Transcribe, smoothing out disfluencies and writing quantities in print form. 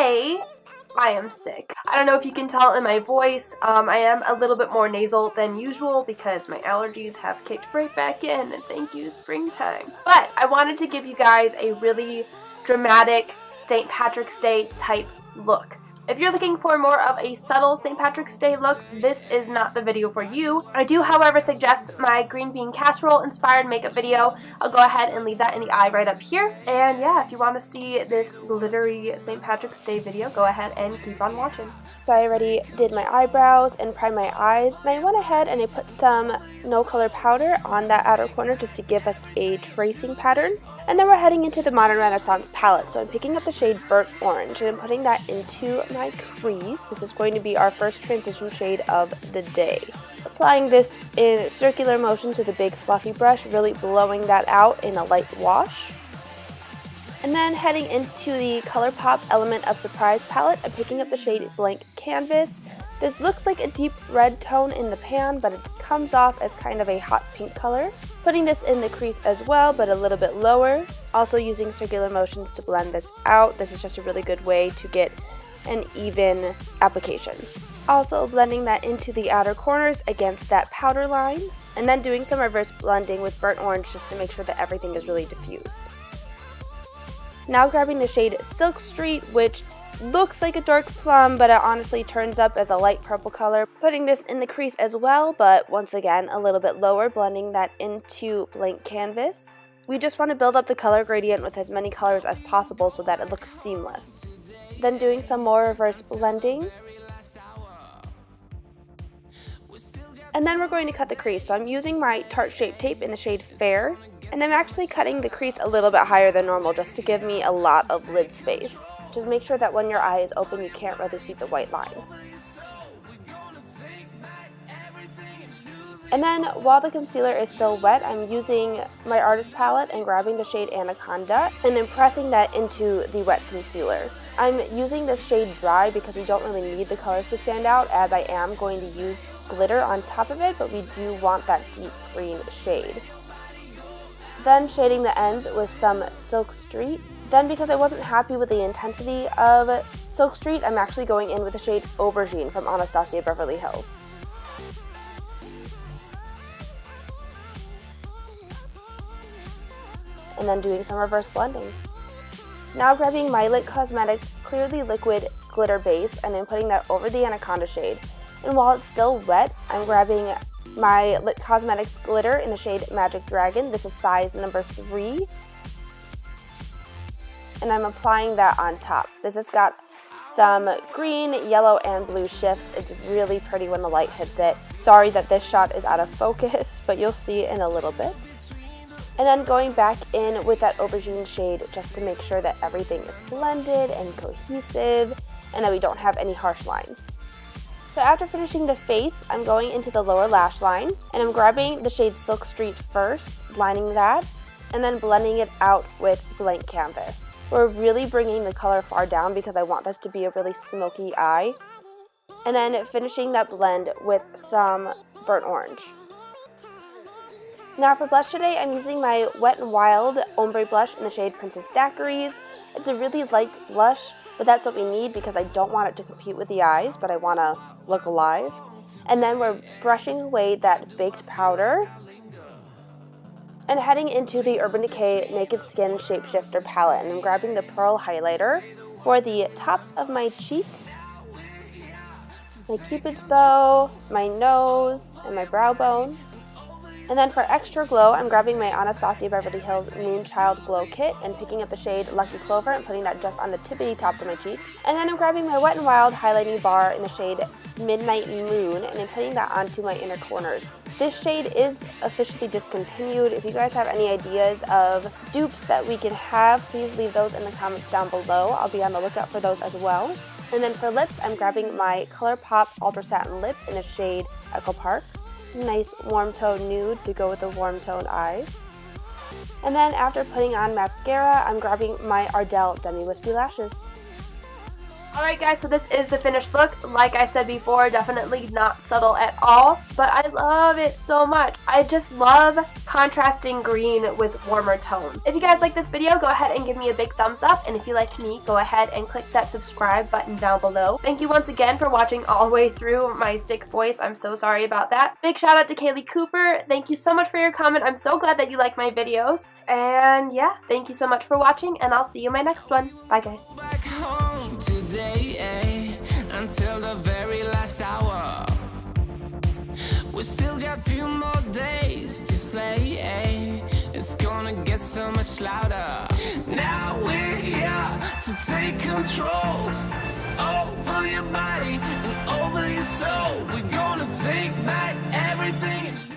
today I am sick. I don't know if you can tell in my voice. I am a little bit more nasal than usual because my allergies have kicked right back in, and thank you, springtime. But I wanted to give you guys a really dramatic St. Patrick's Day type look. If you're looking for more of a subtle St. Patrick's Day look, this is not the video for you. I do, however, suggest my green bean casserole inspired makeup video. I'll go ahead and leave that in the eye right up here. And yeah, if you want to see this glittery St. Patrick's Day video, go ahead and keep on watching. So I already did my eyebrows and primed my eyes, and I went ahead and I put some no color powder on that outer corner just to give us a tracing pattern. And then we're heading into the Modern Renaissance palette. So I'm picking up the shade Burnt Orange and I'm putting that into my crease. This is going to be our first transition shade of the day. Applying this in circular motions with a big fluffy brush, really blowing that out in a light wash. And then heading into the ColourPop Element of Surprise palette, I'm picking up the shade Blank Canvas. This looks like a deep red tone in the pan, but it comes off as kind of a hot pink color. Putting this in the crease as well, but a little bit lower. Also using circular motions to blend this out. This is just a really good way to get an even application. Also blending that into the outer corners against that powder line. And then doing some reverse blending with Burnt Orange just to make sure that everything is really diffused. Now grabbing the shade Silk Street, which looks like a dark plum, but it honestly turns up as a light purple color. Putting this in the crease as well, but once again a little bit lower, blending that into Blank Canvas. We just want to build up the color gradient with as many colors as possible so that it looks seamless. Then doing some more reverse blending. And then we're going to cut the crease. So I'm using my Tarte Shape Tape in the shade Fair. And I'm actually cutting the crease a little bit higher than normal just to give me a lot of lid space. Just make sure that when your eye is open, you can't really see the white lines. And then while the concealer is still wet, I'm using my artist palette and grabbing the shade Anaconda and then pressing that into the wet concealer. I'm using this shade dry because we don't really need the colors to stand out, as I am going to use glitter on top of it, but we do want that deep green shade. Then shading the ends with some Silk Street. Then because I wasn't happy with the intensity of Silk Street, I'm actually going in with the shade Aubergine from Anastasia Beverly Hills. And then doing some reverse blending. Now grabbing my Lit Cosmetics Clearly Liquid Glitter Base and I'm putting that over the Anaconda shade. And while it's still wet, I'm grabbing my Lit Cosmetics Glitter in the shade Magic Dragon. This is size number 3. And I'm applying that on top. This has got some green, yellow, and blue shifts. It's really pretty when the light hits it. Sorry that this shot is out of focus, but you'll see it in a little bit. And then going back in with that aubergine shade just to make sure that everything is blended and cohesive and that we don't have any harsh lines. So after finishing the face, I'm going into the lower lash line and I'm grabbing the shade Silk Street first, lining that, and then blending it out with Blank Canvas. We're really bringing the color far down because I want this to be a really smoky eye. And then finishing that blend with some Burnt Orange. Now for blush today, I'm using my Wet n Wild Ombre Blush in the shade Princess Daiquiris. It's a really light blush, but that's what we need because I don't want it to compete with the eyes, but I want to look alive. And then we're brushing away that baked powder and heading into the Urban Decay Naked Skin Shapeshifter palette. And I'm grabbing the Pearl Highlighter for the tops of my cheeks, my Cupid's bow, my nose, and my brow bone. And then for extra glow, I'm grabbing my Anastasia Beverly Hills Moonchild Glow Kit and picking up the shade Lucky Clover and putting that just on the tippity tops of my cheeks. And then I'm grabbing my Wet n Wild highlighting bar in the shade Midnight Moon and I'm putting that onto my inner corners. This shade is officially discontinued. If you guys have any ideas of dupes that we can have, please leave those in the comments down below. I'll be on the lookout for those as well. And then for lips, I'm grabbing my ColourPop Ultra Satin Lip in the shade Echo Park. Nice warm tone nude to go with the warm tone eyes. And then after putting on mascara, I'm grabbing my Ardell Demi Wispy Lashes. Alright guys, so this is the finished look. Like I said before, definitely not subtle at all, but I love it so much. I just love contrasting green with warmer tones. If you guys like this video, go ahead and give me a big thumbs up, and if you like me, go ahead and click that subscribe button down below. Thank you once again for watching all the way through my sick voice. I'm so sorry about that. Big shout out to Kaylee Cooper. Thank you so much for your comment. I'm so glad that you like my videos. And yeah, thank you so much for watching, and I'll see you in my next one. Bye guys. Back home today, until the very last hour. We still got a few more days to slay. It's gonna get so much louder. Now we're here to take control over your body and over your soul. We're gonna take back everything.